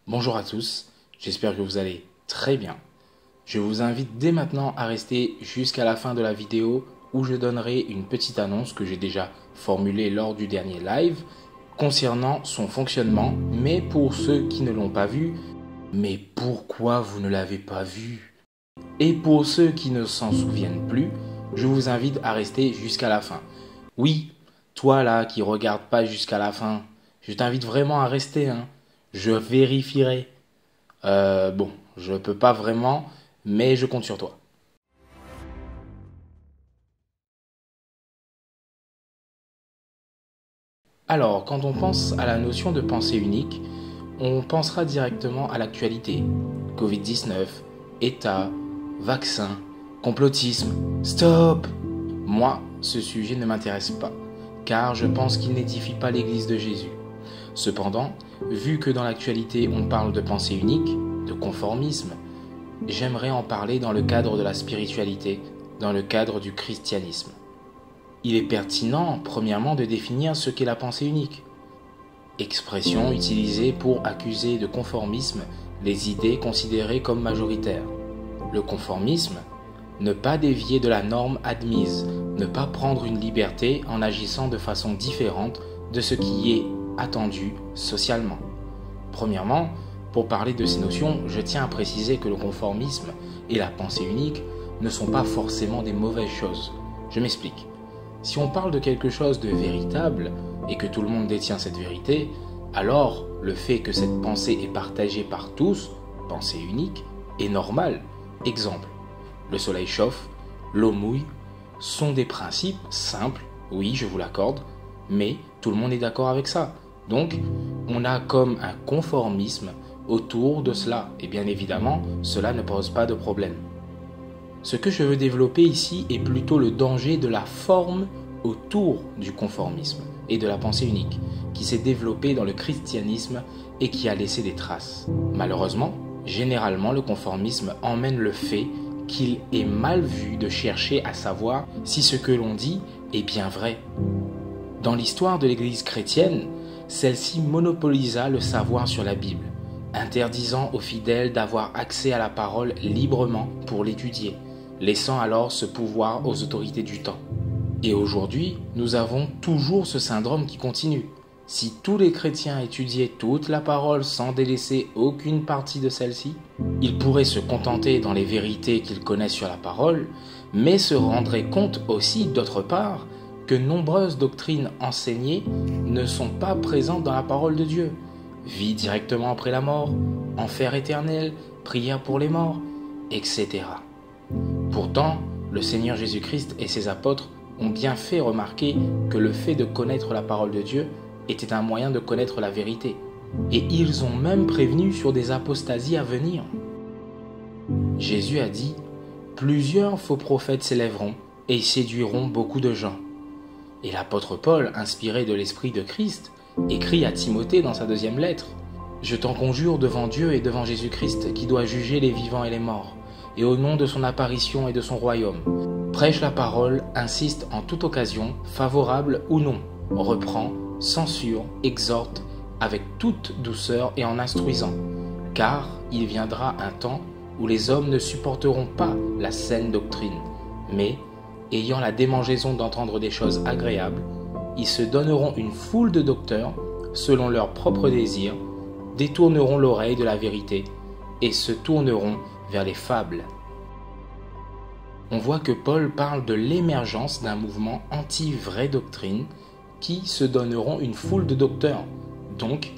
Bonjour à tous, j'espère que vous allez très bien. Je vous invite dès maintenant à rester jusqu'à la fin de la vidéo où je donnerai une petite annonce que j'ai déjà formulée lors du dernier live concernant son fonctionnement, mais pour ceux qui ne l'ont pas vu, mais pourquoi vous ne l'avez pas vu? Et pour ceux qui ne s'en souviennent plus, je vous invite à rester jusqu'à la fin. Oui, toi là qui regarde pas jusqu'à la fin, je t'invite vraiment à rester, hein. Je vérifierai. Bon, je peux pas vraiment, mais je compte sur toi. Alors, quand on pense à la notion de pensée unique, on pensera directement à l'actualité. Covid-19, État, vaccin, complotisme. Stop! Moi, ce sujet ne m'intéresse pas, car je pense qu'il n'édifie pas l'Église de Jésus. Cependant, vu que dans l'actualité on parle de pensée unique, de conformisme, j'aimerais en parler dans le cadre de la spiritualité, dans le cadre du christianisme. Il est pertinent, premièrement, de définir ce qu'est la pensée unique. Expression utilisée pour accuser de conformisme les idées considérées comme majoritaires. Le conformisme, ne pas dévier de la norme admise, ne pas prendre une liberté en agissant de façon différente de ce qui est attendu socialement. Premièrement, pour parler de ces notions, je tiens à préciser que le conformisme et la pensée unique ne sont pas forcément des mauvaises choses. Je m'explique. Si on parle de quelque chose de véritable et que tout le monde détient cette vérité, alors le fait que cette pensée est partagée par tous, pensée unique, est normal. Exemple, le soleil chauffe, l'eau mouille, sont des principes simples, oui, je vous l'accorde, mais tout le monde est d'accord avec ça. Donc, on a comme un conformisme autour de cela, et bien évidemment, cela ne pose pas de problème. Ce que je veux développer ici est plutôt le danger de la forme autour du conformisme et de la pensée unique, qui s'est développée dans le christianisme et qui a laissé des traces. Malheureusement, généralement le conformisme emmène le fait qu'il est mal vu de chercher à savoir si ce que l'on dit est bien vrai. Dans l'histoire de l'Église chrétienne, celle-ci monopolisa le savoir sur la Bible, interdisant aux fidèles d'avoir accès à la parole librement pour l'étudier, laissant alors ce pouvoir aux autorités du temps. Et aujourd'hui, nous avons toujours ce syndrome qui continue. Si tous les chrétiens étudiaient toute la parole sans délaisser aucune partie de celle-ci, ils pourraient se contenter dans les vérités qu'ils connaissent sur la parole, mais se rendraient compte aussi, d'autre part, que nombreuses doctrines enseignées ne sont pas présentes dans la parole de Dieu. Vie directement après la mort, enfer éternel, prière pour les morts, etc. Pourtant, le Seigneur Jésus-Christ et ses apôtres ont bien fait remarquer que le fait de connaître la parole de Dieu était un moyen de connaître la vérité. Et ils ont même prévenu sur des apostasies à venir. Jésus a dit « Plusieurs faux prophètes s'élèveront et séduiront beaucoup de gens. » Et l'apôtre Paul, inspiré de l'Esprit de Christ, écrit à Timothée dans sa deuxième lettre « Je t'en conjure devant Dieu et devant Jésus-Christ qui doit juger les vivants et les morts, et au nom de son apparition et de son royaume. Prêche la parole, insiste en toute occasion, favorable ou non, reprend, censure, exhorte, avec toute douceur et en instruisant, car il viendra un temps où les hommes ne supporteront pas la saine doctrine, mais, ayant la démangeaison d'entendre des choses agréables, ils se donneront une foule de docteurs, selon leurs propres désirs, détourneront l'oreille de la vérité et se tourneront vers les fables. On voit que Paul parle de l'émergence d'un mouvement anti-vraie doctrine qui se donneront une foule de docteurs. Donc,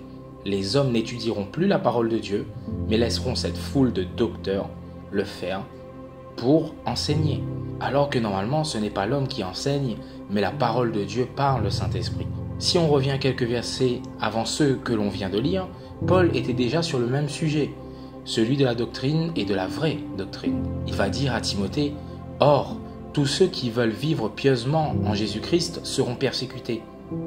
les hommes n'étudieront plus la parole de Dieu, mais laisseront cette foule de docteurs le faire pour enseigner. Alors que normalement, ce n'est pas l'homme qui enseigne, mais la parole de Dieu par le Saint-Esprit. Si on revient quelques versets avant ceux que l'on vient de lire, Paul était déjà sur le même sujet, celui de la doctrine et de la vraie doctrine. Il va dire à Timothée « Or, tous ceux qui veulent vivre pieusement en Jésus-Christ seront persécutés,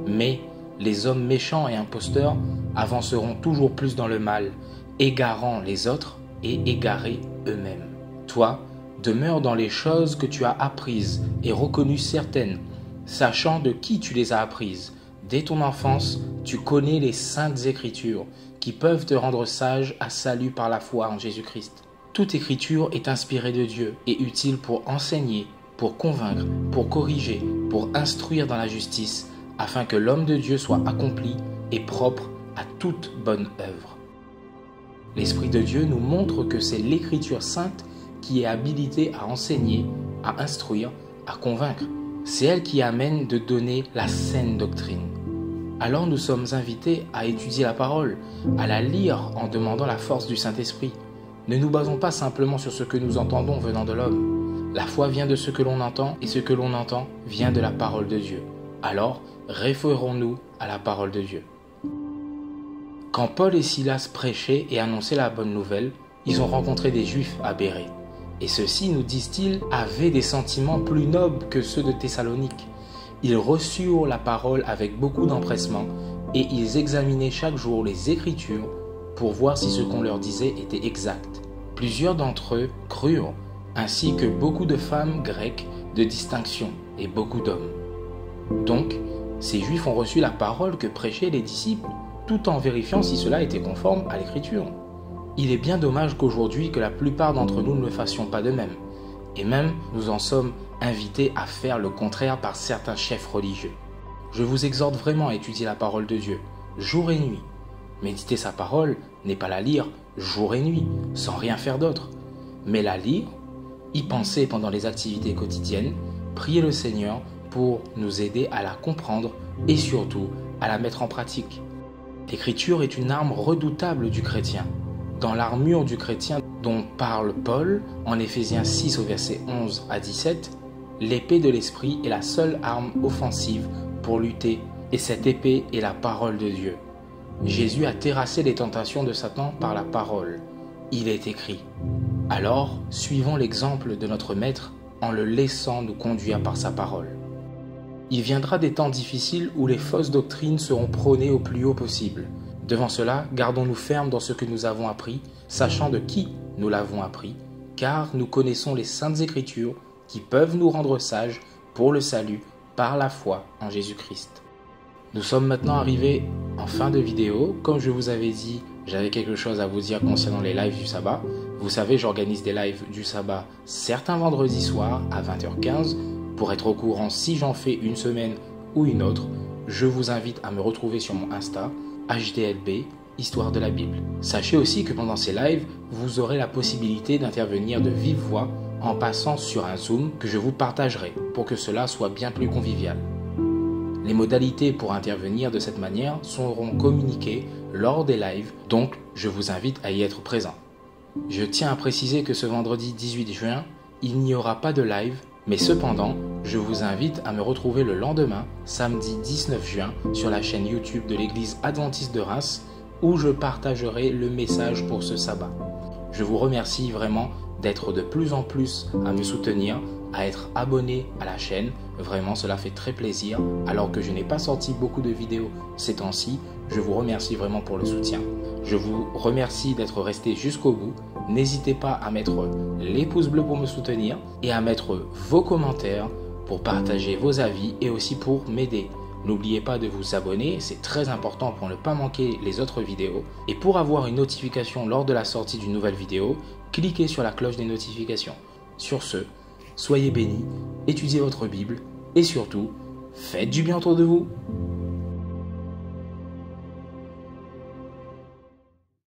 mais les hommes méchants et imposteurs avanceront toujours plus dans le mal, égarant les autres et égarés eux-mêmes. Toi, demeure dans les choses que tu as apprises et reconnues certaines, sachant de qui tu les as apprises. Dès ton enfance, tu connais les saintes écritures, qui peuvent te rendre sage à salut par la foi en Jésus-Christ. Toute écriture est inspirée de Dieu et utile pour enseigner, pour convaincre, pour corriger, pour instruire dans la justice, afin que l'homme de Dieu soit accompli et propre à toute bonne œuvre. L'Esprit de Dieu nous montre que c'est l'Écriture sainte qui est habilitée à enseigner, à instruire, à convaincre. C'est elle qui amène de donner la saine doctrine. Alors nous sommes invités à étudier la parole, à la lire en demandant la force du Saint-Esprit. Ne nous basons pas simplement sur ce que nous entendons venant de l'homme. La foi vient de ce que l'on entend et ce que l'on entend vient de la parole de Dieu. Alors, référons-nous à la parole de Dieu. Quand Paul et Silas prêchaient et annonçaient la bonne nouvelle, ils ont rencontré des Juifs à Bérée. Et ceux-ci, nous disent-ils, avaient des sentiments plus nobles que ceux de Thessalonique. Ils reçurent la parole avec beaucoup d'empressement et ils examinaient chaque jour les Écritures pour voir si ce qu'on leur disait était exact. Plusieurs d'entre eux crurent, ainsi que beaucoup de femmes grecques de distinction et beaucoup d'hommes. Donc, ces Juifs ont reçu la parole que prêchaient les disciples, tout en vérifiant si cela était conforme à l'Écriture. Il est bien dommage qu'aujourd'hui que la plupart d'entre nous ne le fassions pas de même. Et même, nous en sommes invités à faire le contraire par certains chefs religieux. Je vous exhorte vraiment à étudier la parole de Dieu, jour et nuit. Méditer sa parole n'est pas la lire jour et nuit, sans rien faire d'autre, mais la lire, y penser pendant les activités quotidiennes, prier le Seigneur pour nous aider à la comprendre et surtout à la mettre en pratique. L'Écriture est une arme redoutable du chrétien. Dans l'armure du chrétien dont parle Paul en Éphésiens 6 au verset 11 à 17, l'épée de l'esprit est la seule arme offensive pour lutter et cette épée est la parole de Dieu. Jésus a terrassé les tentations de Satan par la parole. Il est écrit. Alors, suivons l'exemple de notre Maître en le laissant nous conduire par sa parole. Il viendra des temps difficiles où les fausses doctrines seront prônées au plus haut possible. Devant cela, gardons-nous fermes dans ce que nous avons appris, sachant de qui nous l'avons appris, car nous connaissons les saintes Écritures qui peuvent nous rendre sages pour le salut par la foi en Jésus-Christ. Nous sommes maintenant arrivés en fin de vidéo. Comme je vous avais dit, j'avais quelque chose à vous dire concernant les lives du sabbat. Vous savez, j'organise des lives du sabbat certains vendredis soirs à 20h15. Pour être au courant si j'en fais une semaine ou une autre, je vous invite à me retrouver sur mon Insta, HDLB, Histoire de la Bible. Sachez aussi que pendant ces lives, vous aurez la possibilité d'intervenir de vive voix en passant sur un Zoom que je vous partagerai pour que cela soit bien plus convivial. Les modalités pour intervenir de cette manière seront communiquées lors des lives, donc je vous invite à y être présent. Je tiens à préciser que ce vendredi 18 juin, il n'y aura pas de live, mais cependant, je vous invite à me retrouver le lendemain, samedi 19 juin, sur la chaîne YouTube de l'Église Adventiste de Reims, où je partagerai le message pour ce sabbat. Je vous remercie vraiment d'être de plus en plus à me soutenir, à être abonné à la chaîne. Vraiment, cela fait très plaisir. Alors que je n'ai pas sorti beaucoup de vidéos ces temps-ci, je vous remercie vraiment pour le soutien. Je vous remercie d'être resté jusqu'au bout. N'hésitez pas à mettre les pouces bleus pour me soutenir et à mettre vos commentaires pour partager vos avis et aussi pour m'aider. N'oubliez pas de vous abonner, c'est très important pour ne pas manquer les autres vidéos. Et pour avoir une notification lors de la sortie d'une nouvelle vidéo, cliquez sur la cloche des notifications. Sur ce, soyez bénis, étudiez votre Bible et surtout, faites du bien autour de vous.